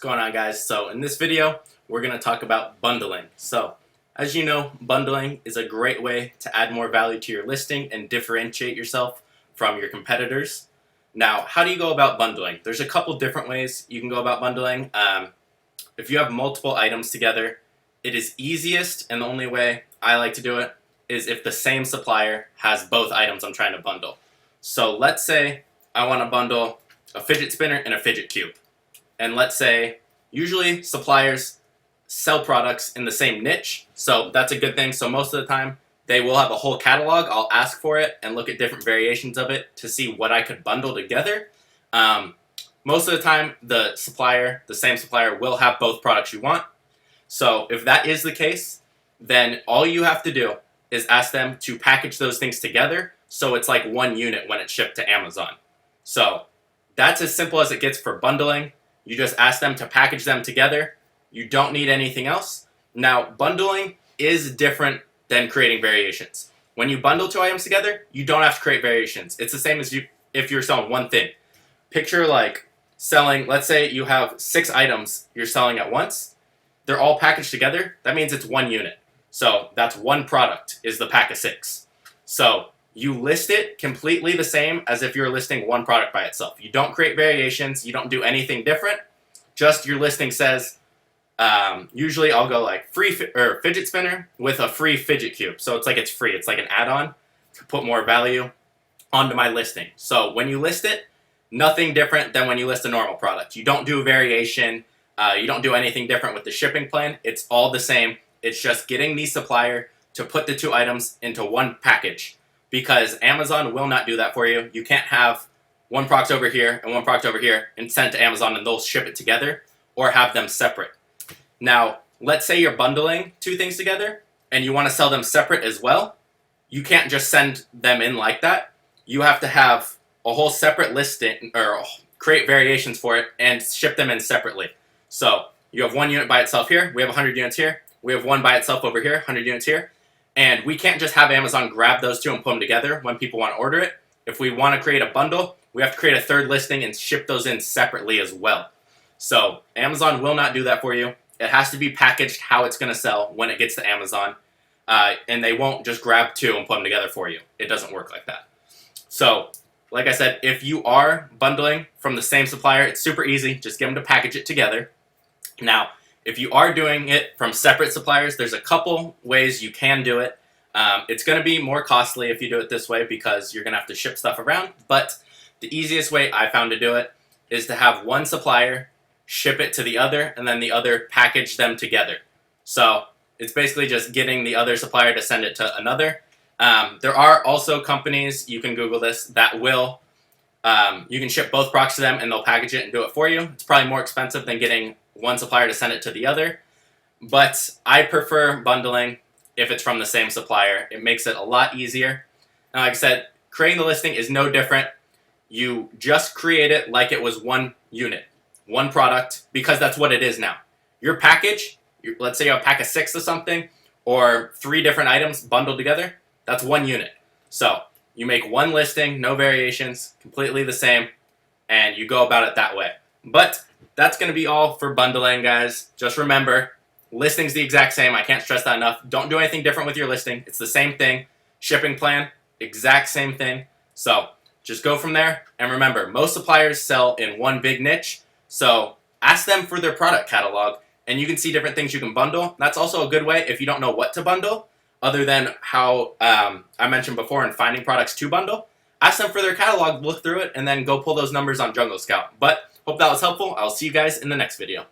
Going on, guys? So in this video we're going to talk about bundling. So as you know, bundling is a great way to add more value to your listing and differentiate yourself from your competitors. Now, how do you go about bundling? There's a couple different ways you can go about bundling. If you have multiple items together, it is easiest, and the only way I like to do it is if the same supplier has both items I'm trying to bundle. So let's say I want to bundle a fidget spinner and a fidget cube. And let's say, usually suppliers sell products in the same niche, so that's a good thing. So most of the time, they will have a whole catalog. I'll ask for it and look at different variations of it to see what I could bundle together. Most of the time, the same supplier will have both products you want. So if that is the case, then all you have to do is ask them to package those things together so it's like one unit when it's shipped to Amazon. So that's as simple as it gets for bundling. You just ask them to package them together. You don't need anything else. Now, bundling is different than creating variations. When you bundle two items together, you don't have to create variations. It's the same as if you're selling one thing. Picture like selling, let's say you have 6 items you're selling at once. They're all packaged together. That means it's one unit. So that's one product is the pack of 6. So you list it completely the same as if you're listing one product by itself. You don't create variations. You don't do anything different. Just your listing says, usually I'll go like free fidget spinner with a free fidget cube. So it's free. It's like an add-on to put more value onto my listing. So when you list it, nothing different than when you list a normal product. You don't do a variation. You don't do anything different with the shipping plan. It's all the same. It's just getting the supplier to put the 2 items into one package, because Amazon will not do that for you. You can't have one product over here and one product over here and send it to Amazon and they'll ship it together, or have them separate. Now, let's say you're bundling 2 things together and you want to sell them separate as well. You can't just send them in like that. You have to have a whole separate listing or create variations for it and ship them in separately. So you have 1 unit by itself here. We have 100 units here. We have 1 by itself over here, 100 units here. And we can't just have Amazon grab those 2 and put them together when people want to order it. If we want to create a bundle, we have to create a 3rd listing and ship those in separately as well. So Amazon will not do that for you. It has to be packaged how it's going to sell when it gets to Amazon. And they won't just grab 2 and put them together for you. It doesn't work like that. So, like I said, if you are bundling from the same supplier, it's super easy. Just get them to package it together. Now, if you are doing it from separate suppliers, there's a couple ways you can do it. It's going to be more costly if you do it this way because you're going to have to ship stuff around. But the easiest way I found to do it is to have one supplier ship it to the other and then the other package them together. So it's basically just getting the other supplier to send it to another. There are also companies, you can Google this, that will, you can ship both products to them and they'll package it and do it for you. It's probably more expensive than getting one supplier to send it to the other, but I prefer bundling if it's from the same supplier. It makes it a lot easier. And like I said, creating the listing is no different. You just create it like it was one unit, one product, because that's what it is now. Your package, let's say you have a pack of 6 of something, or 3 different items bundled together, that's one unit. So you make one listing, no variations, completely the same, and you go about it that way. But that's going to be all for bundling, guys. Just remember, listing's the exact same. I can't stress that enough. Don't do anything different with your listing. It's the same thing. Shipping plan, exact same thing. So just go from there. And remember, most suppliers sell in one big niche. So ask them for their product catalog, and you can see different things you can bundle. That's also a good way if you don't know what to bundle, other than how I mentioned before in finding products to bundle. Ask them for their catalog, look through it, and then go pull those numbers on Jungle Scout. But hope that was helpful. I'll see you guys in the next video.